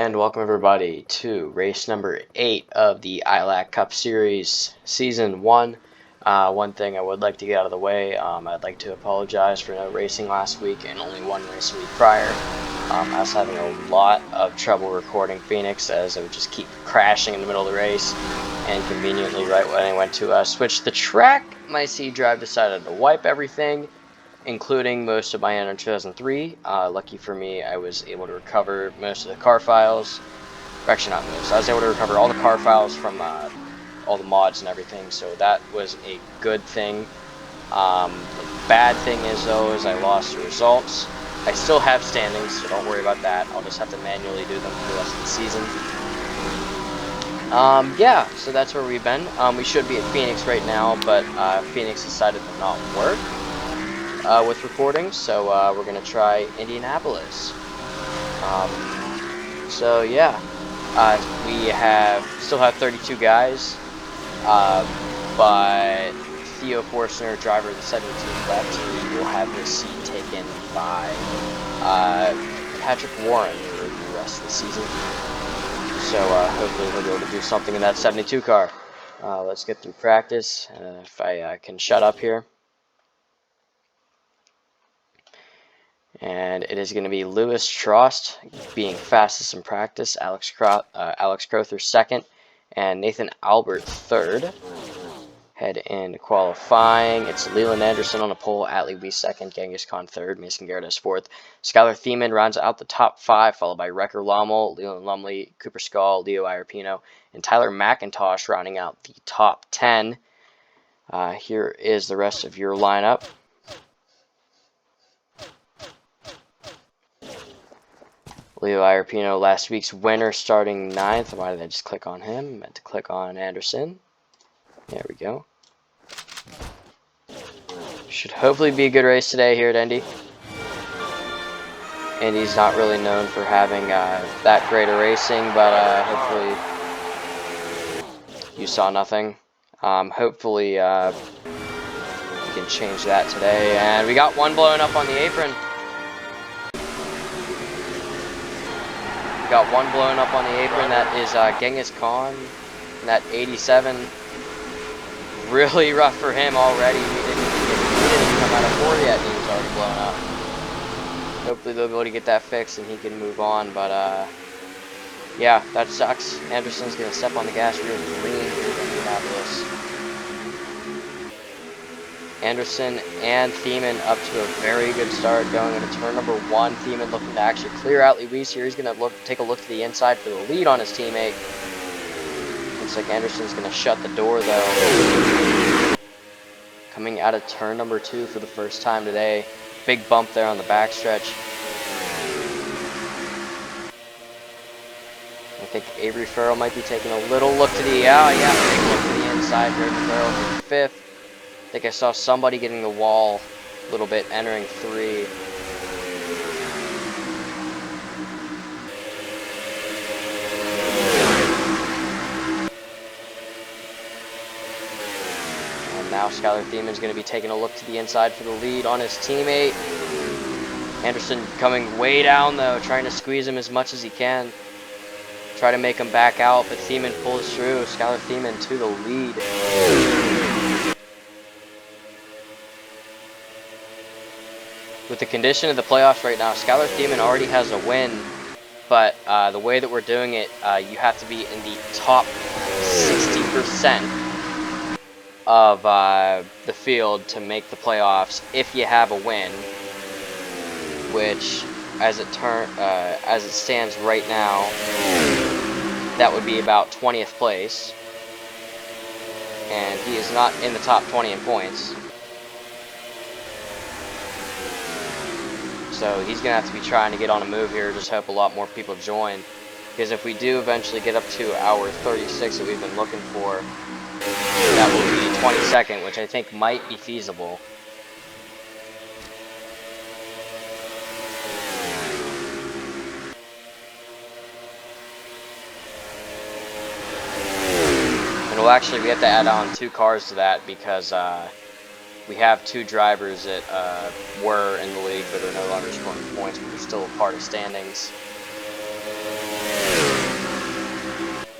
And welcome everybody to race number 8 of the ILAC Cup Series Season 1. One thing I would like to get out of the way, I'd like to apologize for no racing last week and only one race a week prior. I was having a lot of trouble recording Phoenix as it would just keep crashing in the middle of the race, and conveniently right when I went to switch the track, my C drive decided to wipe everything, including most of my end in 2003. Lucky for me, I was able to recover most of the car files. Actually, not most. I was able to recover all the car files from all the mods and everything, so that was a good thing. The bad thing is, though, is I lost the results. I still have standings, so don't worry about that. I'll just have to manually do them for the rest of the season. Yeah, so that's where we've been. We should be at Phoenix right now, but Phoenix decided to not work with recording, so we're going to try Indianapolis. So yeah, we still have 32 guys, but Theo Forstner, driver of the 72, left. He will have his seat taken by Patrick Warren for the rest of the season. So hopefully he'll be able to do something in that 72 car. Let's get through practice. If I can shut up here. And it is going to be Lewis Trost being fastest in practice, Alex Crowther second, and Nathan Albert third. Head into qualifying. It's Leland Anderson on the pole, Atlee Weiss second, Genghis Khan third, Mason Garrett as fourth. Skylar Thiemann rounds out the top 5, followed by Wrecker Lommel, Leland Lumley, Cooper Skull, Leo Iarpino, and Tyler McIntosh rounding out the top 10. Here is the rest of your lineup. Leo Iarpino, last week's winner, starting 9th. Why did I just click on him? I meant to click on Anderson. There we go. Should hopefully be a good race today here at Indy. Indy's not really known for having that great a racing, but hopefully you saw nothing. Hopefully we can change that today. And we got one blowing up on the apron. Got one blowing up on the apron. That is Genghis Khan. And that 87. Really rough for him already. He didn't even come out of 4 yet, and he was already blown up. Hopefully they'll be able to get that fixed and he can move on. But yeah, that sucks. Anderson's gonna step on the gas real clean here in Indianapolis. Anderson and Thiemann up to a very good start going into turn number 1. Thiemann looking to actually clear out Weiss here. He's going to take a look to the inside for the lead on his teammate. Looks like Anderson's going to shut the door though. Coming out of turn number 2 for the first time today. Big bump there on the backstretch. I think Avery Farrell might be taking a little look to the big look to the inside. Avery Farrell for 5th. I think I saw somebody getting the wall a little bit, entering 3. And now Skylar Thiemann's going to be taking a look to the inside for the lead on his teammate. Anderson coming way down though, trying to squeeze him as much as he can. Try to make him back out, but Thiemann pulls through. Skylar Thiemann to the lead. With the condition of the playoffs right now, Skylar Thiemann already has a win, but the way that we're doing it, you have to be in the top 60% of the field to make the playoffs if you have a win, which, as it stands right now, that would be about 20th place, and he is not in the top 20 in points. So he's going to have to be trying to get on a move here, just hope a lot more people join. Because if we do eventually get up to our 36 that we've been looking for, that will be 22nd, which I think might be feasible. And we have to add on 2 cars to that because we have 2 drivers that were in the league but are no longer scoring points, but they're still a part of standings.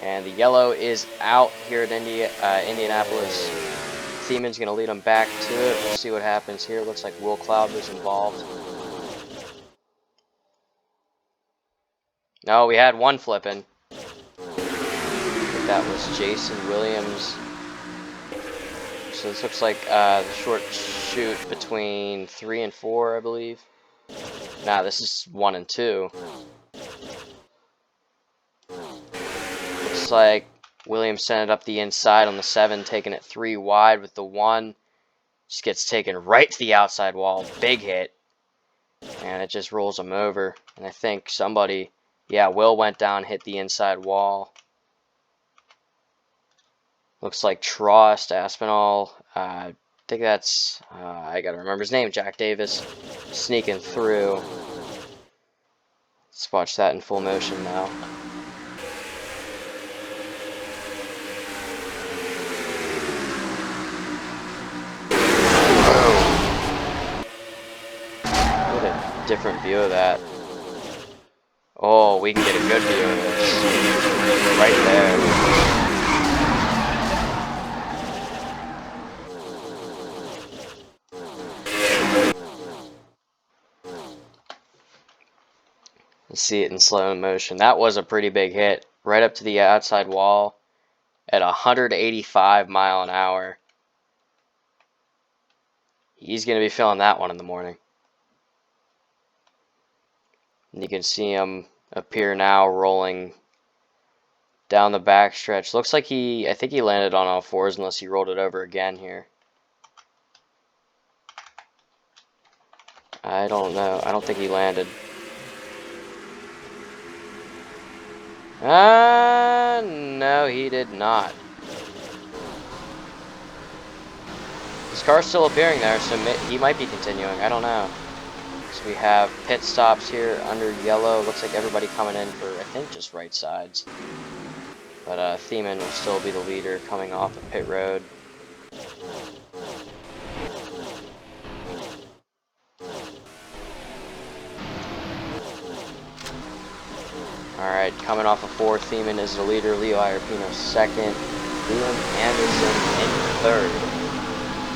And the yellow is out here at Indianapolis. Thieman's going to lead them back to it. We'll see what happens here. Looks like Will Cloud was involved. No, we had one flipping. I think that was Jason Williams. So this looks like the short shoot between 3 and 4, I believe. Nah, this is 1 and 2. Looks like Williams sent it up the inside on the 7, taking it 3 wide with the 1. Just gets taken right to the outside wall. Big hit. And it just rolls him over. And I think somebody, yeah, Will went down, hit the inside wall. Looks like Trost, Aspinall, I think that's, I gotta remember his name, Jack Davis, sneaking through. Let's watch that in full motion now. Get a different view of that. Oh, we can get a good view of this. Right there. See it in slow motion. That was a pretty big hit, right up to the outside wall at 185 mile an hour. He's going to be feeling that one in the morning. And you can see him appear now rolling down the backstretch. Looks like I think he landed on all fours unless he rolled it over again here. I don't know. I don't think he landed. No, he did not. His car's still appearing there, so he might be continuing. I don't know. So we have pit stops here under yellow. Looks like everybody coming in for, I think, just right sides. But Thiemann will still be the leader coming off of pit road. Alright, coming off of 4, Thiemann is the leader, Leo Iarpino second, Leland Anderson in third.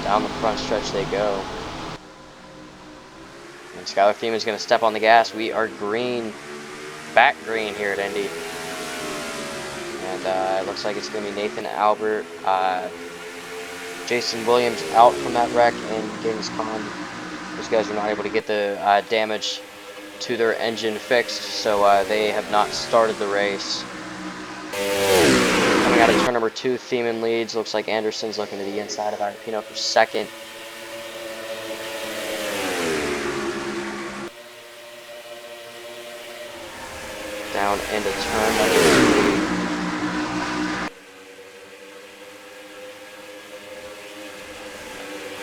Down the front stretch they go. And Skylar Thiemann is going to step on the gas. We are green, back green here at Indy. And it looks like it's going to be Nathan Albert, Jason Williams out from that wreck, and James Conn. Those guys were not able to get the damage to their engine fixed, so they have not started the race. Coming out of turn number 2, Thiemann leads. Looks like Anderson's looking to the inside of Iarpino for second. Down into turn number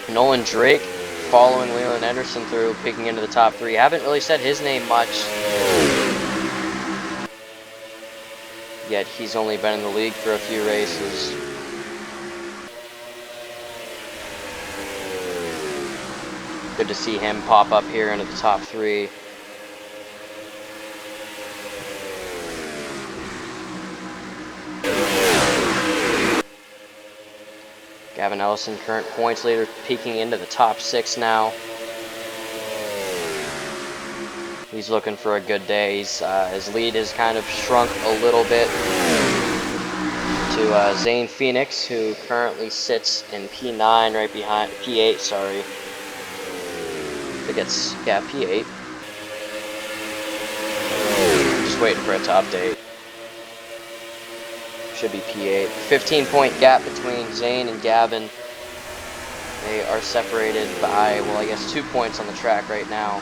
3. Nolan Drake following Leland Anderson through, peeking into the top 3. Haven't really said his name much, yet he's only been in the league for a few races. Good to see him pop up here into the top 3. Gavin Ellison, current points leader, peeking into the top 6 now. He's looking for a good day. His lead has kind of shrunk a little bit to Zane Phoenix, who currently sits in P9 right behind, P8, sorry. I think it's, yeah, P8. Just waiting for it to update. Should be P8. 15-point gap between Zane and Gavin. They are separated by, well, I guess 2 points on the track right now.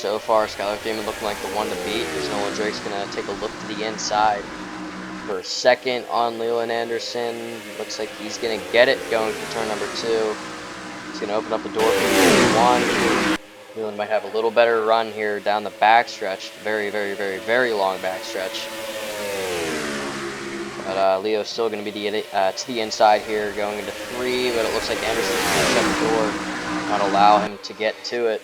So far, Skylar Freeman looking like the one to beat, as Nolan Drake's going to take a look to the inside. For second on Leland Anderson. Looks like he's going to get it going for turn number 2. He's going to open up the door for 1. Leland might have a little better run here down the backstretch. Very, very, very, very long backstretch. But Leo's still going to be to the inside here going into 3. But it looks like Anderson's going to shut the door. Not allow him to get to it.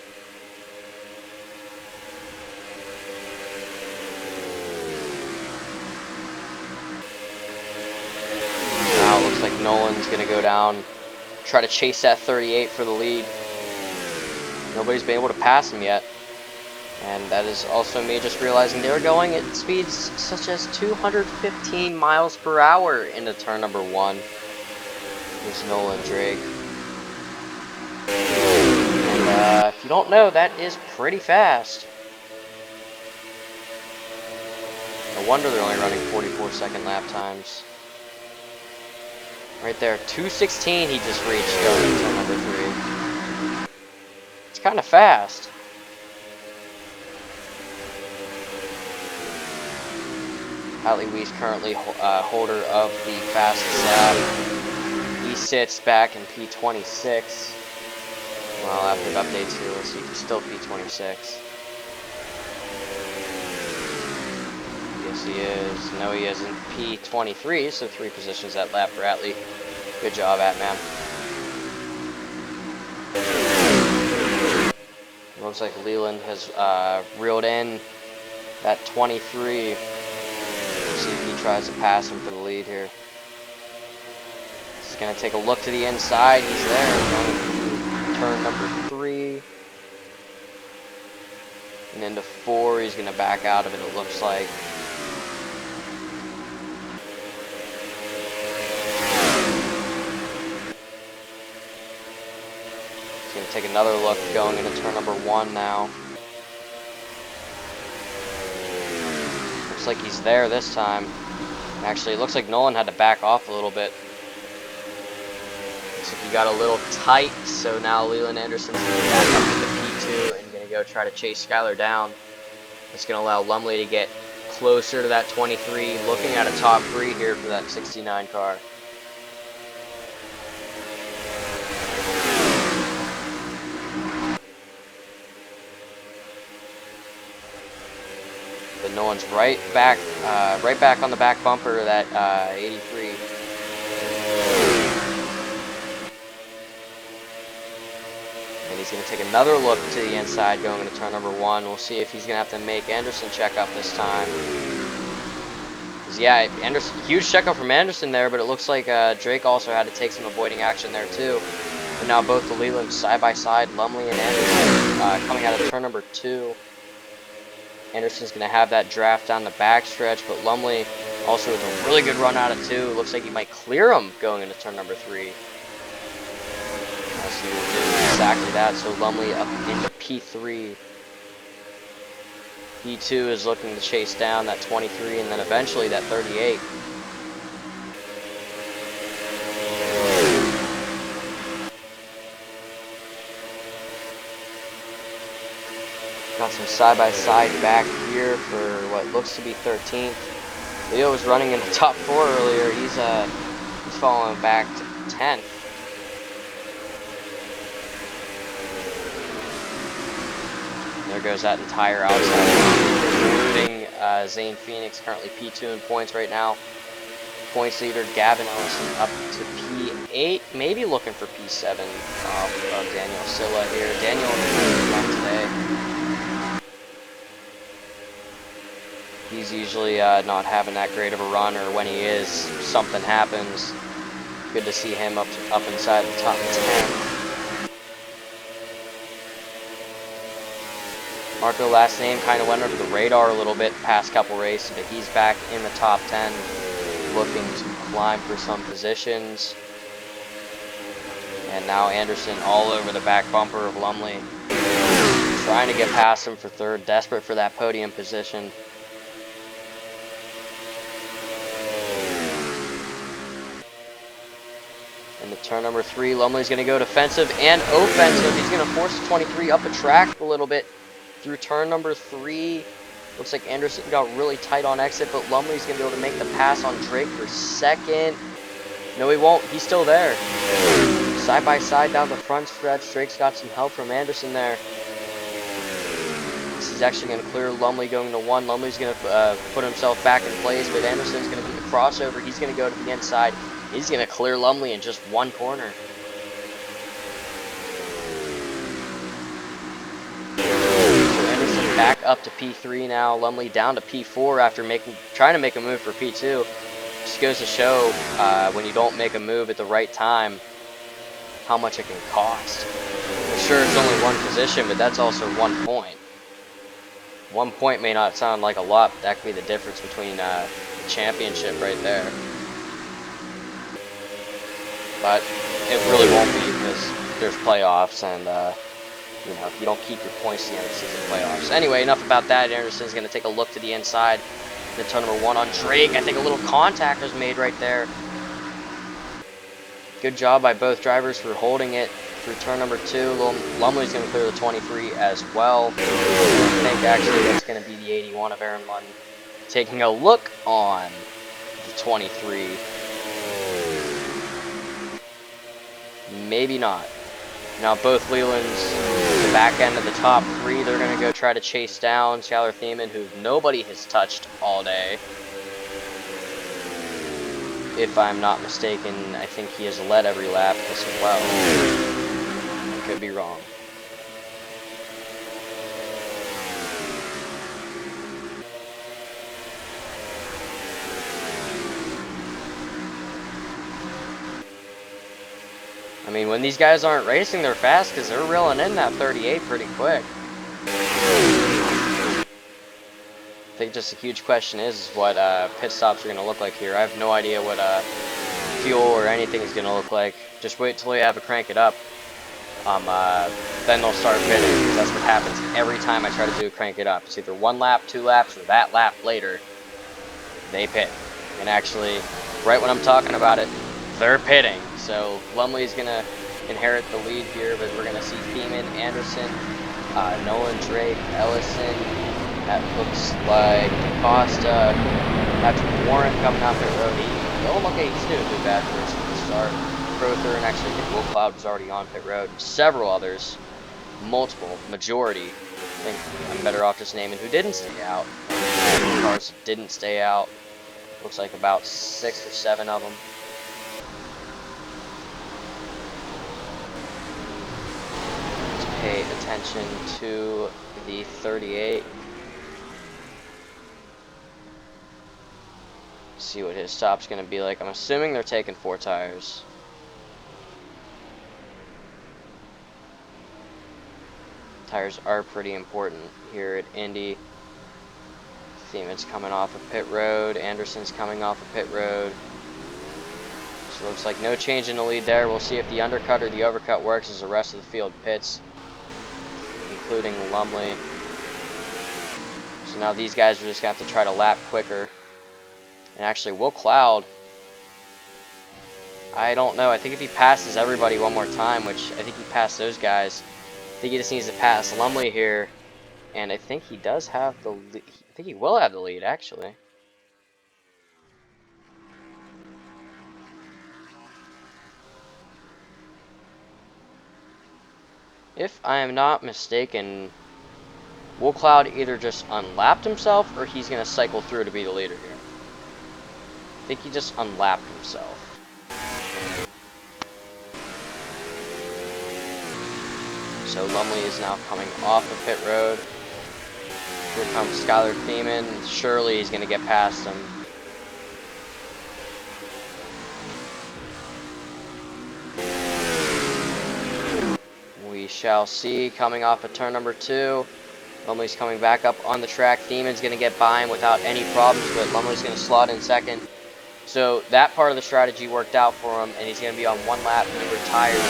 Looks like Nolan's going to go down, try to chase that 38 for the lead. Nobody's been able to pass him yet. And that is also me just realizing they were going at speeds such as 215 miles per hour into turn number 1. Here's Nolan Drake. And if you don't know, that is pretty fast. No wonder they're only running 44-second lap times. Right there, 2:16 he just reached going into turn number 3. It's kind of fast. Hatley Weiss currently holder of the fastest lap. He sits back in P26. Well, after updates here, we'll see if he's still P26. Yes, he is. No, he isn't. P23, so 3 positions that lap for Hatley. Good job, man. Looks like Leland has reeled in that 23. We'll see if he tries to pass him for the lead here. He's going to take a look to the inside. He's there. Going to turn number 3. And into 4, he's going to back out of it, it looks like. Going to take another look going into turn number 1 now. Looks like he's there this time. Actually, it looks like Nolan had to back off a little bit. Looks like he got a little tight, so now Leland Anderson's going to back up into P2 and going to go try to chase Skylar down. It's going to allow Lumley to get closer to that 23, looking at a top 3 here for that 69 car. But Nolan's right back on the back bumper of that 83. And he's going to take another look to the inside going into turn number 1. We'll see if he's going to have to make Anderson check up this time. Yeah, Anderson, huge checkup from Anderson there, but it looks like Drake also had to take some avoiding action there too. And now both the Leland side by side, Lumley and Anderson coming out of turn number 2. Anderson's going to have that draft down the backstretch, but Lumley also with a really good run out of 2. Looks like he might clear him going into turn number 3. As he will do exactly that. So Lumley up into P3. P2 is looking to chase down that 23 and then eventually that 38. Got some side-by-side back here for what looks to be 13th. Leo was running in the top 4 earlier. He's falling back to 10th. There goes that entire outside, including Zane Phoenix, currently P2 in points right now. Points leader Gavin Ellison up to P8, maybe looking for P7 of Daniel Silla here. Daniel run today. He's usually not having that great of a run, or when he is, something happens. Good to see him up inside the top 10. Marco last name kind of went under the radar a little bit past couple races, but he's back in the top 10, looking to climb for some positions. And now Anderson all over the back bumper of Lumley, trying to get past him for 3rd, desperate for that podium position. And the turn number 3, Lumley's going to go defensive and offensive. He's going to force the 23 up the track a little bit. If through turn number 3. Looks like Anderson got really tight on exit, but Lumley's going to be able to make the pass on Drake for second. No, he won't. He's still there. Side by side down the front stretch. Drake's got some help from Anderson there. This is actually going to clear Lumley going to 1. Lumley's going to put himself back in place, but Anderson's going to do the crossover. He's going to go to the inside. He's going to clear Lumley in just 1 corner. So Anderson back up to P3 now. Lumley down to P4 after trying to make a move for P2. Just goes to show when you don't make a move at the right time, how much it can cost. Sure, it's only 1 position, but that's also 1 point. 1 point may not sound like a lot, but that could be the difference between the championship right there. But it really won't be because there's playoffs, and you know, you don't keep your points at the end of the season playoffs. Anyway, enough about that. Anderson's going to take a look to the inside. The turn number 1 on Drake. I think a little contact was made right there. Good job by both drivers for holding it through turn number 2. Lumley's going to clear the 23 as well. I think actually that's going to be the 81 of Aaron Lund. Taking a look on the 23. Maybe not. Now both Lelands, the back end of the top 3, they're going to go try to chase down Skylar Thiemann, who nobody has touched all day. If I'm not mistaken, I think he has led every lap as well. I could be wrong. I mean, when these guys aren't racing, they're fast because they're reeling in that 38 pretty quick. I think just a huge question is what pit stops are going to look like here. I have no idea what fuel or anything is going to look like. Just wait till we have to crank it up. Then they'll start pitting, because that's what happens every time I try to do crank it up. It's either 1 lap, 2 laps, or that lap later, they pit. And actually, right when I'm talking about it, they're pitting. So Lumley's going to inherit the lead here, but we're going to see Thiemann, Anderson, Nolan, Drake, Ellison. That looks like Costa, Patrick Warren coming off pit road. Oh, look, he's doing too bad for his start. Crowther, and actually Will Cloud was already on pit road. Several others, multiple, majority. I think I'm better off just naming who didn't stay out. Cars didn't stay out. Looks like about 6 or 7 of them. Let's pay attention to the 38. See what his stop's going to be like. I'm assuming they're taking 4 tires. Tires are pretty important here at Indy. Thiemann's coming off of pit road. Anderson's coming off of pit road. So looks like no change in the lead there. We'll see if the undercut or the overcut works as the rest of the field pits, including Lumley. So now these guys are just going to have to try to lap quicker. And actually, Will Cloud, I don't know. I think if he passes everybody one more time, which I think he passed those guys, I think he just needs to pass Lumley here. And I think he does have the lead. I think he will have the lead, actually. If I am not mistaken, Will Cloud either just unlapped himself or he's going to cycle through to be the leader here. I think he just unlapped himself. So Lumley is now coming off of pit road. Here comes Skylar Thiemann. Surely he's going to get past him. We shall see. Coming off of turn number 2. Lumley's coming back up on the track. Thiemann's going to get by him without any problems, but Lumley's going to slot in second. So that part of the strategy worked out for him, and he's going to be on 1 lap number tires.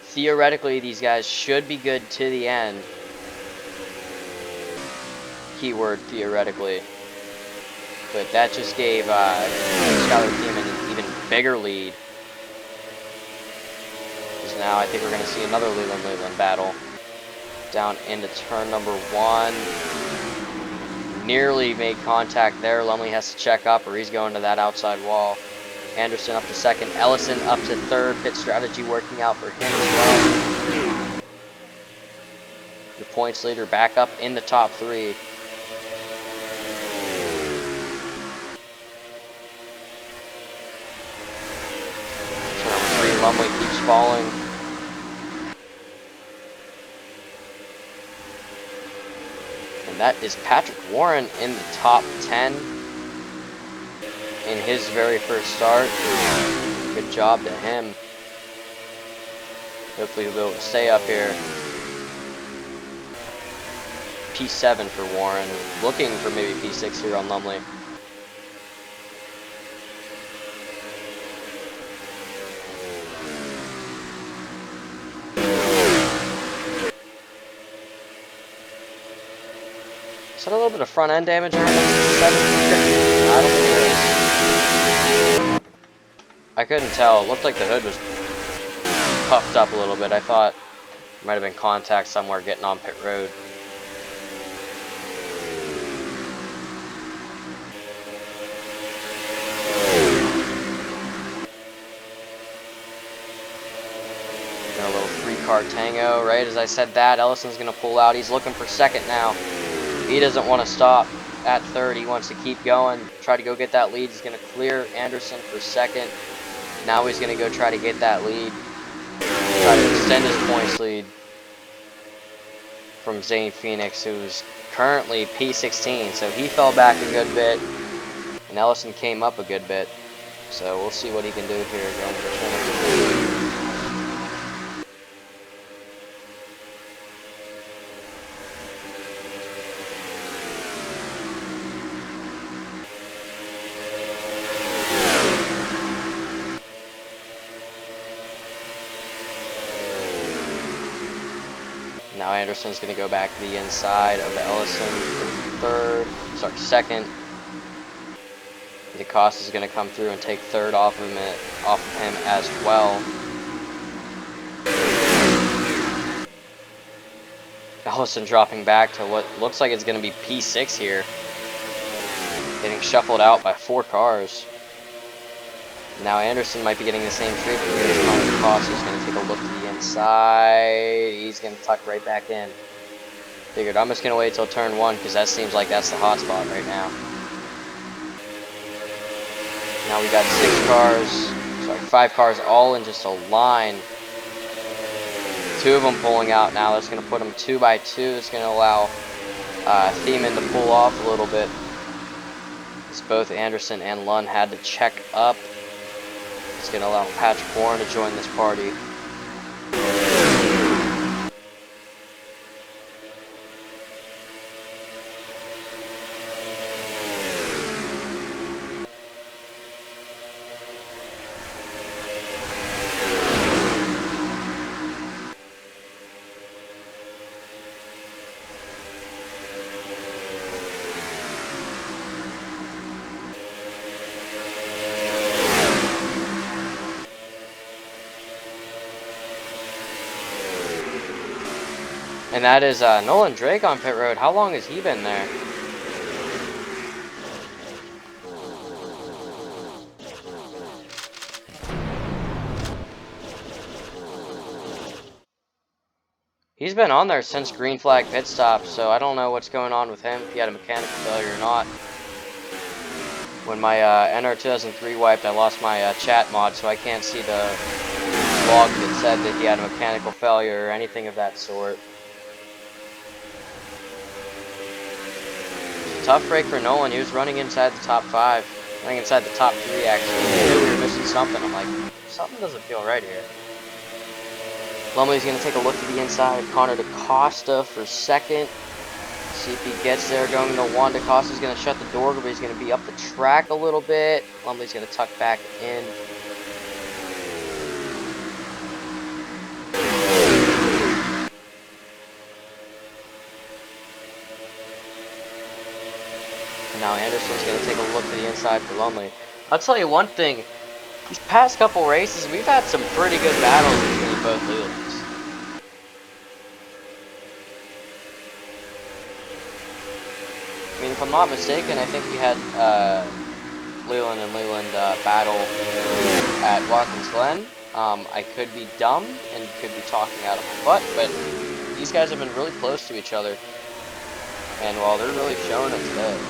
Theoretically, these guys should be good to the end. Keyword theoretically. But that just gave Skylar Thiemann an even bigger lead. Because now I think we're going to see another Leland battle. Down into turn number 1. Nearly made contact there. Lumley has to check up or he's going to that outside wall. Anderson up to second. Ellison up to third. Pit strategy working out for him as well. The points leader back up in the top 3. Turn number 3, Lumley keeps falling. And that is Patrick Warren in the top 10 in his very first start. Good job to him. Hopefully he'll be able to stay up here. P7 for Warren. Looking for maybe P6 here on Lumley. Is that a little bit of front end damage or anything? I don't think there is. I couldn't tell. It looked like the hood was puffed up a little bit. I thought it might have been contact somewhere getting on pit road. A little 3-car tango. Right as I said that, Ellison's going to pull out. He's looking for second now. He doesn't want to stop at third. He wants to keep going, try to go get that lead. He's going to clear Anderson for second. Now he's going to go try to get that lead. Try to extend his points lead from Zane Phoenix, who's currently P16. So he fell back a good bit, and Ellison came up a good bit. So we'll see what he can do here going for turn number 2. Now Anderson's going to go back to the inside of Ellison for second. DeCosta is going to come through and take third off of him as well. Ellison dropping back to what looks like it's going to be P6 here. Getting shuffled out by 4 cars. Now Anderson might be getting the same treatment here as DeCosta. He's going to take a look to the inside. He's going to tuck right back in. Figured I'm just going to wait till turn 1 because that seems like that's the hot spot right now. Now we got 5 cars all in just a line. 2 of them pulling out now. That's going to put them 2 by 2. It's going to allow Thiemann to pull off a little bit. As both Anderson and Lund had to check up. It's going to allow Patrick Warren to join this party. And that is Nolan Drake on pit road. How long has he been there? He's been on there since green flag pit stop, so I don't know what's going on with him, if he had a mechanical failure or not. When my NR 2003 wiped, I lost my chat mod, so I can't see the log that said that he had a mechanical failure or anything of that sort. Tough break for Nolan. He was running inside the top 5. Running inside the top 3, actually. I knew we were missing something. I'm like, something doesn't feel right here. Lumley's going to take a look to the inside. Connor DeCosta for second. See if he gets there. Going to 1. DeCosta's going to shut the door, but he's going to be up the track a little bit. Lumley's going to tuck back in. Now Anderson's going to take a look to the inside for Lumley. I'll tell you one thing. These past couple races, we've had some pretty good battles between both leaders. if I'm not mistaken, I think we had Leland and Leland battle at Watkins Glen. I could be dumb and could be talking out of my butt, but these guys have been really close to each other, and well, they're really showing it today.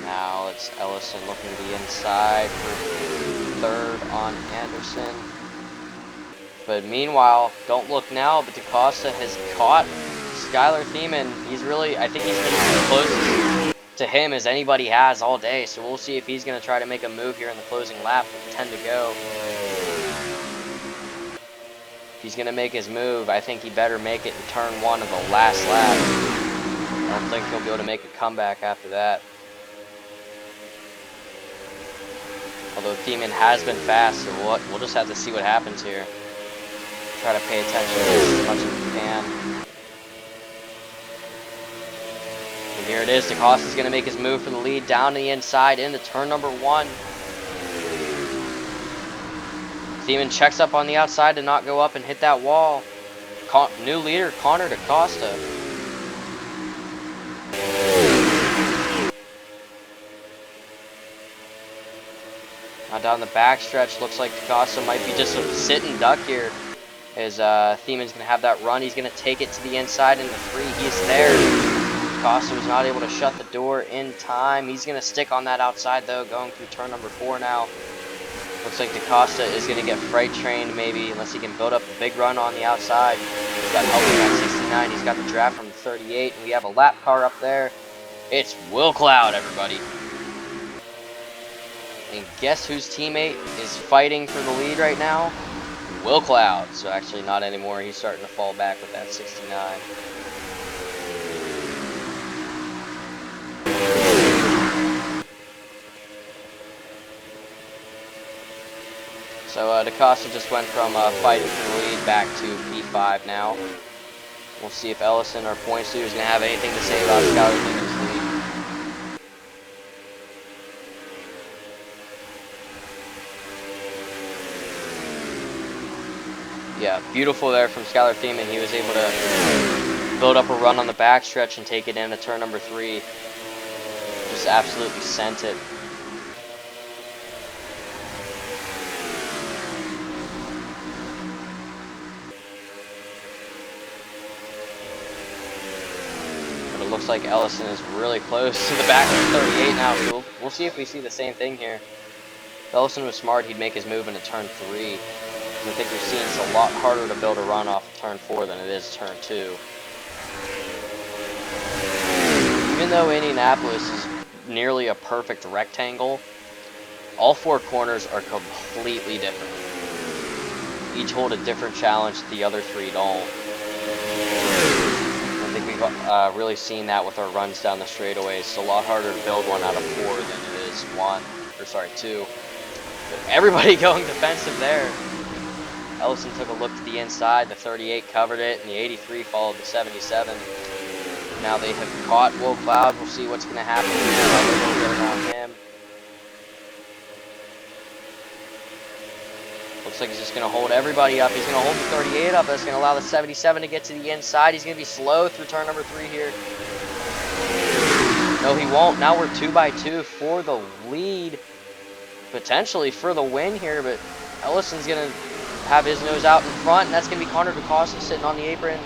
Now it's Ellison looking to the inside for third on Anderson. But meanwhile, don't look now, but DaCosta has caught Skylar Thiemann. He's really, I think he's been as close to him as anybody has all day. So we'll see if he's going to try to make a move here in the closing lap with 10 to go. If he's going to make his move, I think he better make it in turn 1 of the last lap. I don't think he'll be able to make a comeback after that. Although Thiemann has been fast, so we'll just have to see what happens here. Try to pay attention to this as much as we can. And here it is. DaCosta's going to make his move for the lead down the inside into turn number 1. Thiemann checks up on the outside to not go up and hit that wall. New leader, Connor DaCosta. Now down the backstretch, looks like DaCosta might be just a sit and duck here. As Thiemann's going to have that run. He's going to take it to the inside into 3. He's there. DaCosta was not able to shut the door in time. He's going to stick on that outside, though, going through turn number 4 now. Looks like DaCosta is going to get freight trained, maybe, unless he can build up a big run on the outside. He's got help from that 69. He's got the draft from the 38. And we have a lap car up there. It's Will Cloud, everybody. And guess whose teammate is fighting for the lead right now? Will Cloud. So actually not anymore. He's starting to fall back with that 69. So DaCosta just went from fighting for the lead back to P5 now. We'll see if Ellison, our points leader, is going to have anything to say about Skylar Thiemann's lead. Yeah, beautiful there from Skylar Thiemann. He was able to build up a run on the backstretch and take it into turn number 3. Just absolutely sent it. But it looks like Ellison is really close to the back of the 38 now. So we'll see if we see the same thing here. If Ellison was smart, he'd make his move into turn 3. I think we've seen it's a lot harder to build a run off of turn 4 than it is turn 2. Even though Indianapolis is nearly a perfect rectangle, all 4 corners are completely different. Each hold a different challenge that the other 3 don't. I think we've really seen that with our runs down the straightaways. It's a lot harder to build one out of 4 than it is 2. But everybody going defensive there. Ellison took a look to the inside. The 38 covered it, and the 83 followed the 77. Now they have caught Will Cloud. We'll see what's going to happen around him. Looks like he's just going to hold everybody up. He's going to hold the 38 up. That's going to allow the 77 to get to the inside. He's going to be slow through turn number 3 here. No, he won't. Now we're 2 by 2 for the lead. Potentially for the win here, but Ellison's going to have his nose out in front, and that's going to be Connor DaCosta sitting on the apron,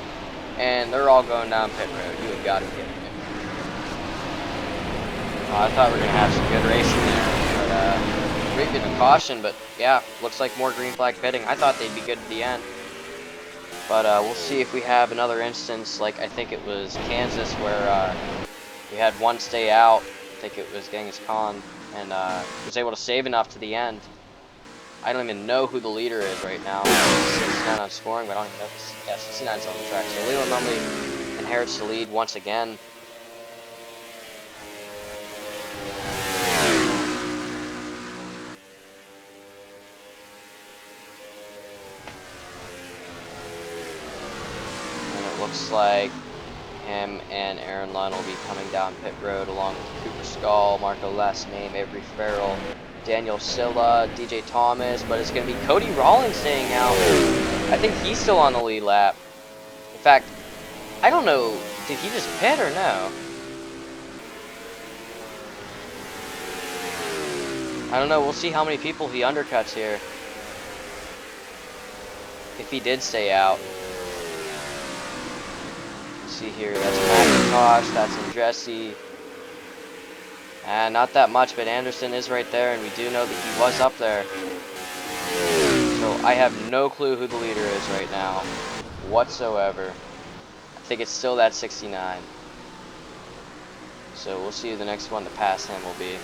and they're all going down pit road. You have got to be kidding me. I thought we were going to have some good racing there, but great bit of caution, but yeah, looks like more green flag pitting. I thought they'd be good at the end, but we'll see if we have another instance like I think it was Kansas where we had one stay out. I think it was Genghis Khan, and was able to save enough to the end. I don't even know who the leader is right now. 69 on scoring, but I don't even know if it's, yeah, 69's on the track. So Leland Lumley inherits the lead once again. And it looks like him and Aaron Lunn will be coming down pit road along with Cooper Skull, Marco Last Name, Avery Farrell, Daniel Silla, DJ Thomas, but it's going to be Cody Rawlings staying out. I think he's still on the lead lap. In fact, I don't know, did he just pit or no? I don't know, we'll see how many people he undercuts here. If he did stay out. Let's see here, that's McIntosh, that's Andretti. And not that much, but Anderson is right there, and we do know that he was up there. So I have no clue who the leader is right now, whatsoever. I think it's still that 69. So we'll see who the next one to pass him will be.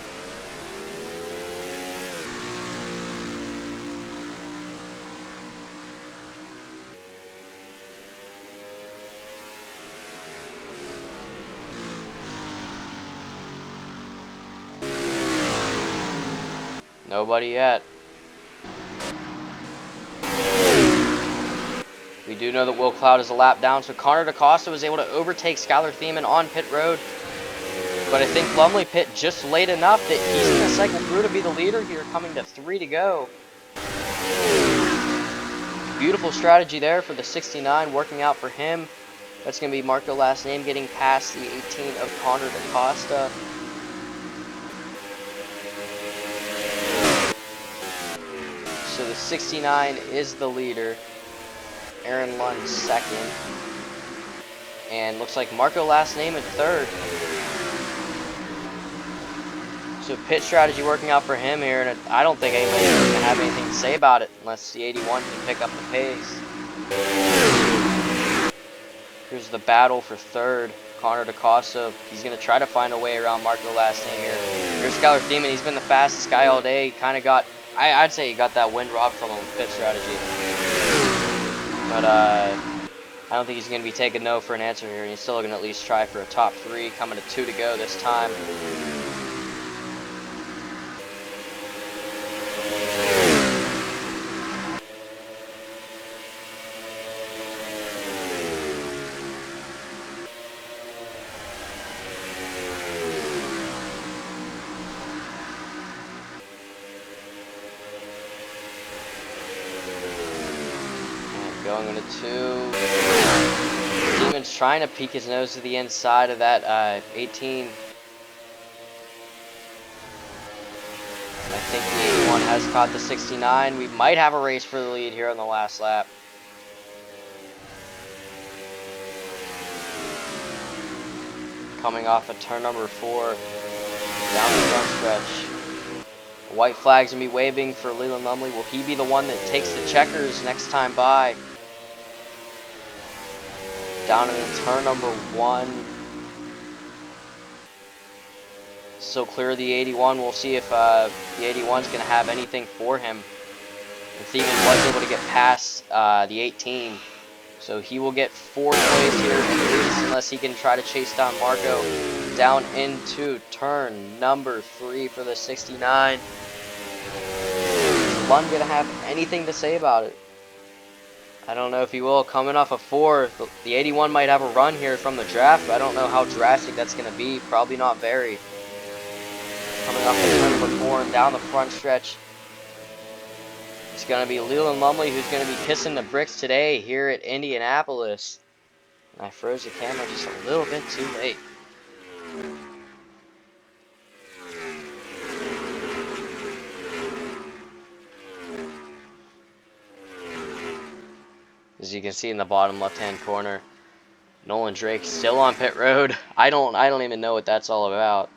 Nobody yet. We do know that Will Cloud is a lap down, so Connor DaCosta was able to overtake Skylar Thiemann on pit road. But I think Lumley pit just late enough that he's going to cycle through to be the leader here, coming to 3 to go. Beautiful strategy there for the 69, working out for him. That's going to be Marco Last Name getting past the 18 of Connor DaCosta. So the 69 is the leader. Aaron Lund second. And looks like Marco Last Name in third. So pit strategy working out for him here, and I don't think anybody's going to have anything to say about it unless the 81 can pick up the pace. Here's the battle for third. Connor DaCosta, he's going to try to find a way around Marco Last Name here. Here's Skylar Thiemann, he's been the fastest guy all day. Kind of got, I'd say he got that wind robbed from him with pit strategy. But I don't think he's going to be taking no for an answer here, and he's still going to at least try for a top 3, coming to 2 to go this time. Going into 2. Thieman's trying to peek his nose to the inside of that 18. I think the 81 has caught the 69. We might have a race for the lead here on the last lap. Coming off of turn number 4, down the front stretch. White flag's gonna be waving for Leland Lumley. Will he be the one that takes the checkers next time by? Down in turn number 1. So clear the 81. We'll see if the 81's going to have anything for him. And Thiemann was able to get past the 18. So he will get 4th place here at least, unless he can try to chase down Marco. Down into turn number 3 for the 69. Is Lund going to have anything to say about it? I don't know if he will. Coming off of 4, the 81 might have a run here from the draft, but I don't know how drastic that's going to be. Probably not very. Coming off of turn number 4 and down the front stretch, it's going to be Leland Lumley who's going to be kissing the bricks today here at Indianapolis. And I froze the camera just a little bit too late. As you can see in the bottom left-hand corner, Nolan Drake still on pit road. I don't even know what that's all about.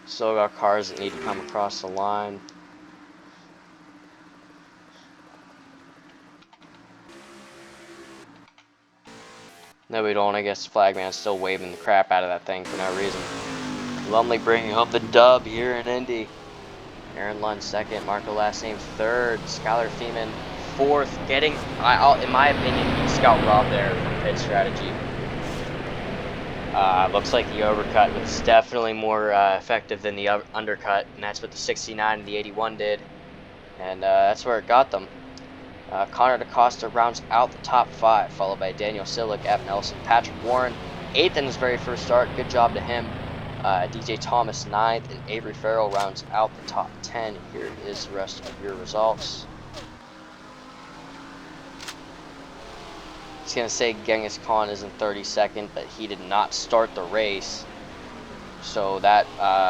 Still got cars that need to come across the line. No, we don't. I guess Flagman's still waving the crap out of that thing for no reason. Lumley bringing home the dub here in Indy. Aaron Lund second, Marco Last Name third, Skylar Feeman fourth, getting, in my opinion, he scout robbed there from pit strategy. Looks like the overcut was definitely more effective than the undercut, and that's what the 69 and the 81 did, and that's where it got them. Connor DaCosta rounds out the top 5, followed by Daniel Sillick, Evan Nelson, Patrick Warren, 8th in his very first start. Good job to him. DJ Thomas 9th, and Avery Farrell rounds out the top 10. Here is the rest of your results. I was going to say Genghis Khan is in 32nd, but he did not start the race, so that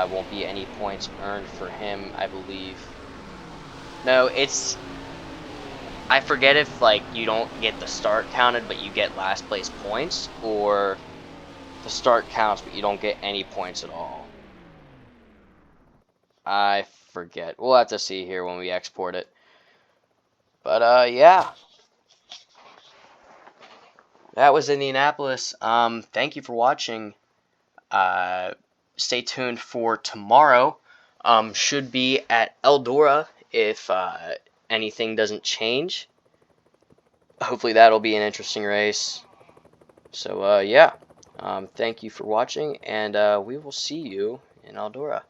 won't be any points earned for him, I believe. No, it's... I forget if, like, you don't get the start counted, but you get last place points, or the start counts, but you don't get any points at all. I forget. We'll have to see here when we export it. But, yeah. That was Indianapolis. Thank you for watching. Stay tuned for tomorrow. Should be at Eldora if anything doesn't change. Hopefully that'll be an interesting race. So, yeah. Thank you for watching, and we will see you in Eldora.